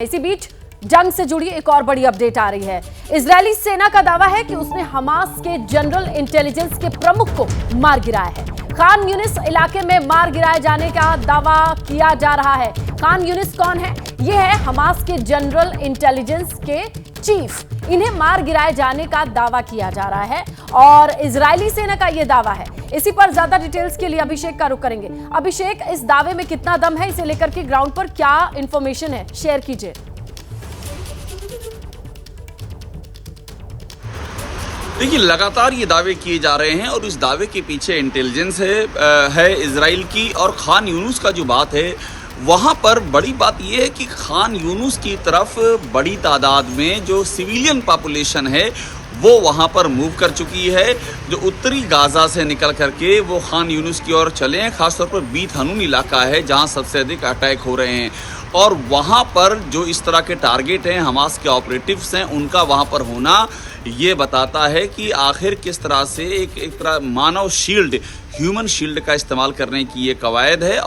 इसी बीच जंग से जुड़ी एक और बड़ी अपडेट आ रही है। इजरायली सेना का दावा है कि उसने हमास के जनरल इंटेलिजेंस के प्रमुख को मार गिराया है। खान यूनिस इलाके में मार गिराए जाने का दावा किया जा रहा है। खान यूनिस कौन है? यह है हमास के जनरल इंटेलिजेंस के चीफ। इन्हें मार गिराए जाने का दावा किया जा रहा है और इजरायली सेना का यह दावा है। इसी पर ज्यादा डिटेल्स के लिए अभिषेक का रुख करेंगे। अभिषेक, इस दावे में कितना दम है, इसे लेकर के ग्राउंड पर क्या इंफॉर्मेशन है, शेयर कीजिए। देखिए, लगातार ये दावे किए जा रहे हैं और इस दावे के पीछे इंटेलिजेंस है इजराइल की। और खान यूनुस का जो बात है, वहाँ पर बड़ी बात यह है कि खान यूनुस की तरफ बड़ी तादाद में जो सिविलियन पॉपुलेशन है वो वहाँ पर मूव कर चुकी है। जो उत्तरी गाजा से निकल करके वो खान यूनुस की ओर चले हैं। खासतौर पर बीत हनून इलाका है जहाँ सबसे अधिक अटैक हो रहे हैं और वहाँ पर जो इस तरह के टारगेट हैं, हमास के ऑपरेटिव्स हैं, उनका वहाँ पर होना ये बताता है कि आखिर किस तरह से एक तरह मानव शील्ड, ह्यूमन शील्ड का इस्तेमाल करने की ये कवायद है।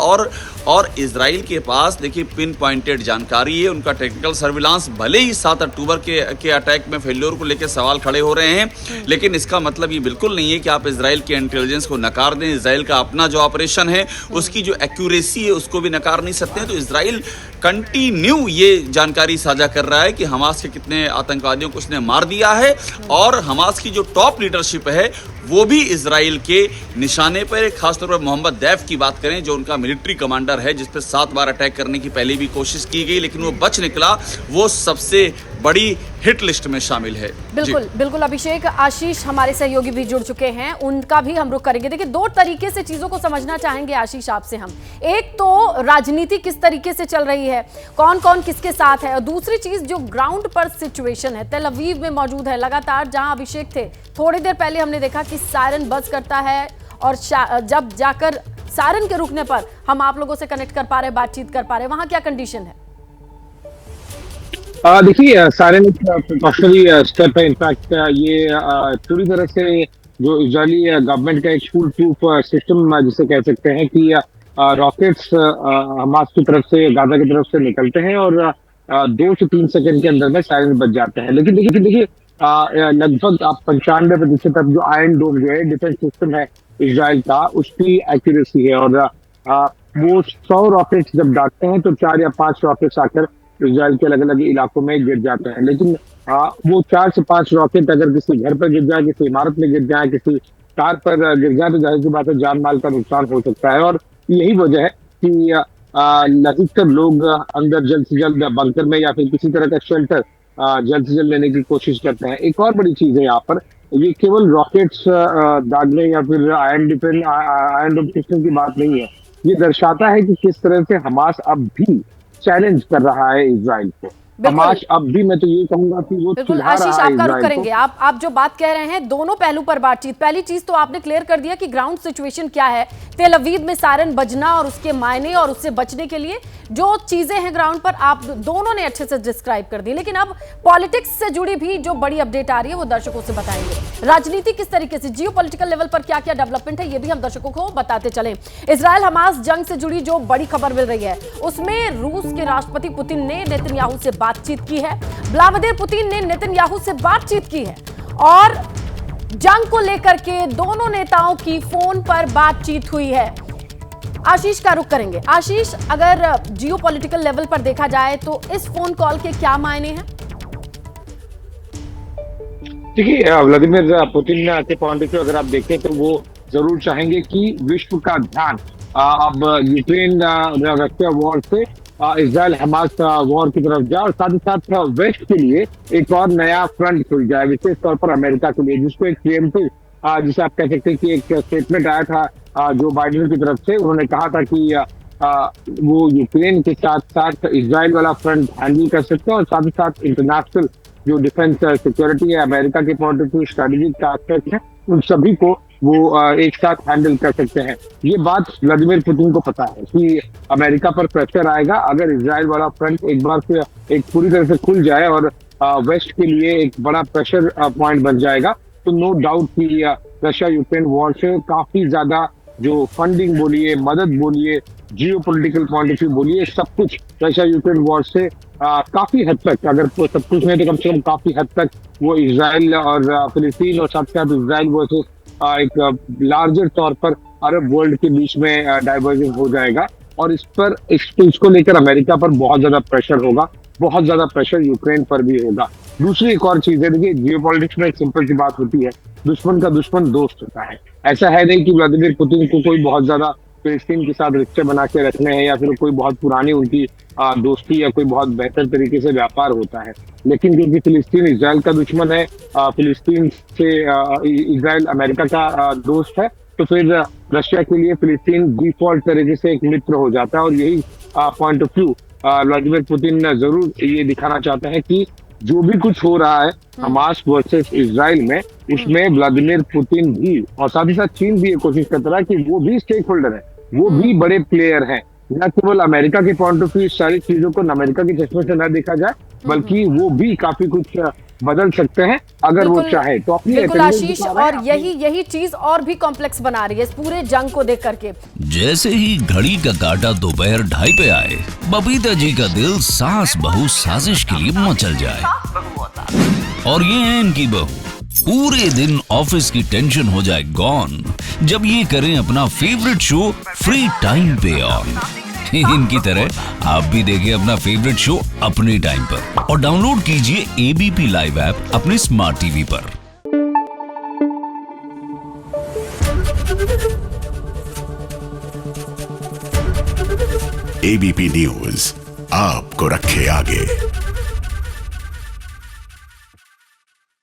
और इजराइल के पास देखिए पिन पॉइंटेड जानकारी है। उनका टेक्निकल सर्विलांस, भले ही 7 अक्टूबर के अटैक में फेल्योर को लेकर सवाल खड़े हो रहे हैं, लेकिन इसका मतलब ये बिल्कुल नहीं है कि आप इजराइल के इंटेलिजेंस को नकार दें। इजराइल का अपना जो ऑपरेशन है उसकी जो एक्यूरेसी है उसको भी नकार नहीं सकते हैं। तो इजराइल कंटिन्यू ये जानकारी साझा कर रहा है कि हमास के कितने आतंकवादियों को उसने मार दिया है और हमास की जो टॉप लीडरशिप है वो भी इजराइल के निशाने पर। खासतौर पर मोहम्मद दैफ की बात करें, जो उनका मिलिट्री कमांडर है, जिस पर 7 बार अटैक करने की पहले भी कोशिश की गई लेकिन वो बच निकला, वो सबसे बड़ी हिट लिस्ट में शामिल है। बिल्कुल बिल्कुल अभिषेक। आशीष हमारे सहयोगी भी जुड़ चुके हैं, उनका भी हम रुख करेंगे। देखिए, 2 तरीके से चीजों को समझना चाहेंगे आशीष आपसे हम। एक तो राजनीति किस तरीके से चल रही है, कौन कौन किसके साथ है, और दूसरी चीज जो ग्राउंड पर सिचुएशन है, तेल अवीव में मौजूद है लगातार, जहां अभिषेक थे थोड़ी देर पहले हमने देखा कि सायरन बज करता है और जब जाकर सायरन के रुकने पर हम आप लोगों से कनेक्ट कर पा रहे, बातचीत कर पा रहे, वहां क्या कंडीशन है? देखिए, सायरन एक प्रिकॉशनरी स्टेप है। इनफैक्ट ये पूरी तरह से जो इजरायली गवर्नमेंट का एक फुल प्रूफ सिस्टम जिसे कह सकते हैं कि रॉकेट्स हमास की तरफ से, गाजा की तरफ से निकलते हैं और 2 से 3 सेकंड के अंदर में सायरन बज जाते हैं। लेकिन देखिए लगभग 95% अब जो आयरन डोम जो है डिफेंस सिस्टम है इजराइल का, उसकी एक्यूरेसी है और वो 100 रॉकेट्स जब डालते हैं तो 4 या 5 रॉकेट्स आकर इजराइल के अलग अलग इलाकों में गिर जाते हैं। लेकिन वो 4 से 5 रॉकेट अगर किसी घर पर गिर जाए, किसी इमारत में गिर जाए, किसी कार पर गिर जाए तो जाहिर सी बात है जान माल का नुकसान हो सकता है। और यही वजह है कि अधिकतर लोग अंदर जल्द से जल्द बंकर में या फिर किसी तरह का शेल्टर जल्द से जल्द लेने की कोशिश करते हैं। एक और बड़ी चीज है यहाँ पर, ये केवल रॉकेट्स दागने या फिर आयरन डोम सिस्टम की बात नहीं है। ये दर्शाता है कि किस तरह से हमास अब भी चैलेंज कर रहा है इजराइल को। हमास अब भी, मैं तो ये कहूंगा कि वो चिढ़ा रहा है आशीष, आपका रुख करेंगे। इजराइल को। आप जो बात कह रहे हैं, दोनों पहलू पर बातचीत। पहली चीज तो आपने क्लियर कर दिया कि ग्राउंड सिचुएशन क्या है, तेल अवीव में सायरन बजना और उसके मायने और उससे बचने के लिए जो चीजें हैं ग्राउंड पर, आप दोनों ने अच्छे से डिस्क्राइब कर दी। लेकिन अब पॉलिटिक्स से जुड़ी भी जो बड़ी अपडेट आ रही है वो दर्शकों से बताएंगे। राजनीति किस तरीके से, जियोपॉलिटिकल लेवल पर क्या क्या डेवलपमेंट है, ये भी हम दर्शकों को बताते चले। इजराइल हमास जंग से जुड़ी जो बड़ी खबर मिल रही है उसमें रूस के राष्ट्रपति पुतिन ने नेतन्याहू से बातचीत की है। व्लादिमीर पुतिन ने नेतन्याहू से बातचीत की है और जंग को लेकर के दोनों नेताओं की फोन पर बातचीत हुई है। आशीष का रुख करेंगे। आशीष, अगर जियोपॉलिटिकल लेवल पर देखा जाए तो इस फोन कॉल के क्या मायने हैं? देखिए, व्लादिमीर पुतिन के पॉइंट ऑफ व्यू अगर आप देखें तो वो जरूर चाहेंगे कि विश्व का ध्यान अब यूक्रेन रशिया वॉर से इजराइल हमास वॉर की तरफ जाए और साथ ही साथ वेस्ट के लिए एक और नया फ्रंट खुल जाए, विशेष तौर पर अमेरिका के लिए, जिसको एक प्रीएम्प्टिव, जिसे आप कह सकते हैं कि एक स्टेटमेंट आया था जो बाइडेन की तरफ से। उन्होंने कहा था कि वो यूक्रेन के साथ साथ इजराइल वाला फ्रंट हैंडल कर सकते हैं और साथ ही साथ इंटरनेशनल जो डिफेंस सिक्योरिटी है, अमेरिका के पॉइंट ऑफ व्यू स्ट्रेटेजिक का एस्पेक्ट है, उन सभी को वो एक साथ हैंडल कर सकते हैं। ये बात व्लादिमीर पुतिन को पता है कि अमेरिका पर प्रेशर आएगा अगर इजराइल वाला फ्रंट एक बार से एक पूरी तरह से खुल जाए और वेस्ट के लिए एक बड़ा प्रेशर पॉइंट बन जाएगा, तो नो डाउट कि रशिया यूक्रेन वॉर से काफी ज्यादा जो फंडिंग बोलिए, मदद बोलिए, जियो पॉलिटिकल पॉइंट ऑफ व्यू बोलिए, सब कुछ रशिया यूक्रेन वॉर से काफी हद तक, अगर सब कुछ नहीं तो कम से कम काफी हद तक वो इसराइल और फिलिस्तीन और साथ साथ इसराइल वर्सेस एक लार्जर तौर पर अरब वर्ल्ड के बीच में डाइवर्जन हो जाएगा। और इसको लेकर अमेरिका पर बहुत ज्यादा प्रेशर होगा, बहुत ज्यादा प्रेशर यूक्रेन पर भी होगा। दूसरी एक और चीज है, देखिए जियोपॉलिटिक्स में एक सिंपल सी बात होती है, दुश्मन का दुश्मन दोस्त होता है। ऐसा है नहीं कि व्लादिमीर पुतिन को कोई बहुत ज्यादा फिलिस्तीन के साथ रिश्ते बना के रखने हैं या फिर कोई बहुत पुरानी उनकी दोस्ती या कोई बहुत बेहतर तरीके से व्यापार होता है। लेकिन क्योंकि फिलिस्तीन इजराइल का दुश्मन है, फिलिस्तीन से इजराइल अमेरिका का दोस्त है, तो फिर रशिया के लिए फिलिस्तीन डिफॉल्ट तरीके से एक मित्र हो जाता है। और यही point of view Vladimir Putin जरूर ये दिखाना चाहते हैं कि जो भी कुछ हो रहा है हमास वर्सेस इजराइल में, उसमें व्लादिमीर पुतिन भी और साथ ही साथ चीन भी ये कोशिश करता है कि वो भी स्टेक होल्डर है, वो भी बड़े प्लेयर हैं। न केवल अमेरिका के पॉइंट ऑफ व्यू इस सारी चीजों को अमेरिका के चश्मे से न देखा जाए, बल्कि वो भी काफी कुछ बदल सकते हैं अगर वो चाहे तो। अपनी बिल्कुल आशीष, और यही चीज और भी कॉम्प्लेक्स बना रही है इस पूरे जंग को देख करके। जैसे ही घड़ी का काटा दोपहर 2:30 पे आए, बबीता जी का दिल सास बहू साजिश के लिए मचल जाए। और ये है इनकी बहू, पूरे दिन ऑफिस की टेंशन हो जाए गॉन जब ये करें अपना फेवरेट शो फ्री टाइम पे ऑन। इनकी तरह आप भी देखिए अपना फेवरेट शो अपने टाइम पर और डाउनलोड कीजिए एबीपी लाइव ऐप अपने स्मार्ट टीवी पर। एबीपी न्यूज आपको रखे आगे।